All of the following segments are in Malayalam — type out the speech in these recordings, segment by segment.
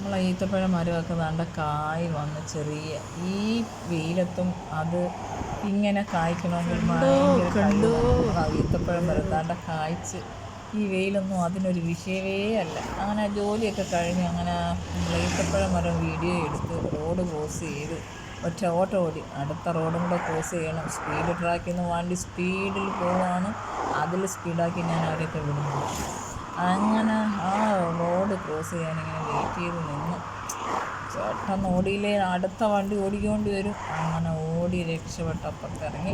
നമ്മളെ ഈത്തപ്പഴം മരമൊക്കെ ദാണ്ട കായ് വന്ന് ചെറിയ ഈ വെയിലത്തും അത് ഇങ്ങനെ കായ്ക്കണമെങ്കിൽ ഭയങ്കര കഴിവ്. ഈത്തപ്പഴം മരം ദാണ്ട കായ്ച്ച് ഈ വെയിലൊന്നും അതിനൊരു വിഷയമേ അല്ല. അങ്ങനെ ജോലിയൊക്കെ കഴിഞ്ഞ് അങ്ങനെ ഈത്തപ്പഴം മരം വീഡിയോ എടുത്ത് റോഡ് ക്രോസ് ചെയ്ത് ഒറ്റ ഓട്ടം ഓടി അടുത്ത റോഡും കൂടെ ക്രോസ് ചെയ്യണം. സ്പീഡ് ട്രാക്കിൽ നിന്ന് വണ്ടി സ്പീഡിൽ പോവാണ്. അതിൽ സ്പീഡാക്കി ഞാൻ അവരെയൊക്കെ വിടുന്നു. അങ്ങനെ ആ റോഡ് ക്രോസ് ചെയ്യാനിങ്ങനെ വെയിറ്റ് ചെയ്ത് നിന്ന് ചേട്ടൻ ഓടിയില്ലേ അടുത്ത വണ്ടി ഓടിക്കൊണ്ട് വരും. അങ്ങനെ ഓടി രക്ഷപ്പെട്ട് അപ്പുറത്തിറങ്ങി.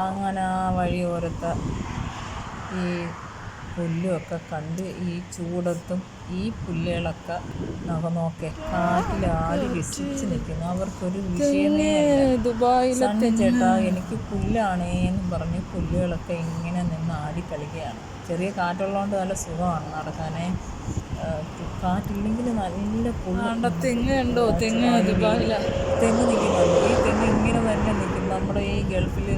അങ്ങനെ ആ വഴി ഓരത്തെ ഈ പുല്ലുമൊക്കെ കണ്ട് ഈ ചൂടത്തും ഈ പുല്ലുകളൊക്കെ നോക്കെ കാറ്റിലാടി രസിച്ച് നിൽക്കുന്നു. അവർക്കൊരു വിഷയമേ അല്ല. സണ്ണി ചേട്ടാ എനിക്ക് പുല്ലാണേന്ന് പറഞ്ഞ് പുല്ലുകളൊക്കെ ഇങ്ങനെ നിന്ന് ആടി കളിക്കുകയാണ്. ചെറിയ കാറ്റുള്ളതുകൊണ്ട് നല്ല സുഖമാണ് നടക്കാനേ. കാറ്റില്ലെങ്കിൽ നല്ല തെങ്ങ് കണ്ടോ? തെങ്ങ് നിൽക്കുന്നുണ്ട്. ഈ തെങ്ങ് ഇങ്ങനെ തന്നെ നിൽക്കും. നമ്മുടെ ഈ ഗൾഫിൽ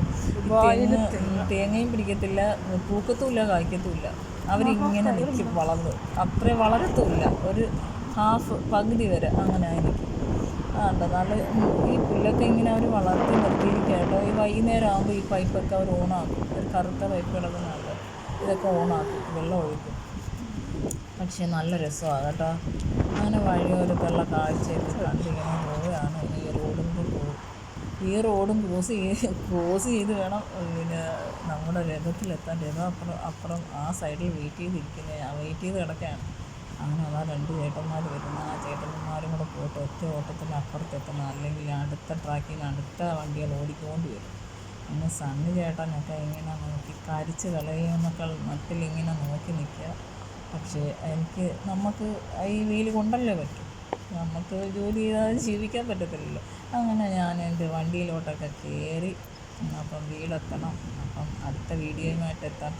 തേങ്ങയും പിടിക്കത്തില്ല, പൂക്കത്തുമില്ല, കായ്ക്കത്തുമില്ല. അവരിങ്ങനെ നിൽക്കും വളർന്ന്. അത്രയും വളരത്തുമില്ല, ഒരു ഹാഫ് പകുതി വരെ അങ്ങനെ ആയിരിക്കും. നല്ല ഈ പുല്ലൊക്കെ ഇങ്ങനെ അവർ വളർത്തി നിർത്തിയിരിക്കുക കേട്ടോ. ഈ വൈകുന്നേരം ആകുമ്പോൾ ഈ പൈപ്പൊക്കെ അവർ ഓണാക്കും. ഒരു കറുത്ത പൈപ്പ് കിടക്കുന്നുണ്ട്. ഇതൊക്കെ ഓണാക്കും, വെള്ളം ഒഴിക്കും. പക്ഷേ നല്ല രസമാണ് കേട്ടോ. അങ്ങനെ വഴിയോരത്തുള്ള കാഴ്ചയൊക്കെ കണ്ടിങ്ങനെ പോവുകയാണ്. ഈ റോഡും ക്രോസ് ചെയ്ത് വേണം പിന്നെ നമ്മുടെ രഥത്തിലെത്താൻ. രഥം അപ്പുറം ആ സൈഡിൽ വെയിറ്റ് ചെയ്ത് കിടക്കുകയാണ്. അങ്ങനെ അതാ 2 ചേട്ടന്മാർ വരുന്നു. ആ ചേട്ടന്മാരും കൂടെ പോയിട്ട് ഒറ്റ ഓട്ടത്തിന് അപ്പുറത്തെത്തണം, അല്ലെങ്കിൽ അടുത്ത ട്രാക്കിൽ നിന്ന് അടുത്ത വണ്ടികൾ ഓടിക്കൊണ്ട് വരും. അങ്ങനെ സണ്ണി ചേട്ടനൊക്കെ ഇങ്ങനെ നോക്കി കരിച്ച് കളയുമെന്നൊക്കെ മട്ടിലിങ്ങനെ നോക്കി നിൽക്കുക. പക്ഷേ നമുക്ക് ഈ വെയിൽ കൊണ്ടല്ലേ പറ്റും. നമുക്ക് ജോലി ചെയ്താൽ ജീവിക്കാൻ പറ്റത്തില്ലല്ലോ. അങ്ങനെ ഞാൻ എൻ്റെ വണ്ടിയിലോട്ടൊക്കെ കയറി. അപ്പം വീടെത്തണം. അപ്പം അടുത്ത വീഡിയോയുമായിട്ട് എത്താം.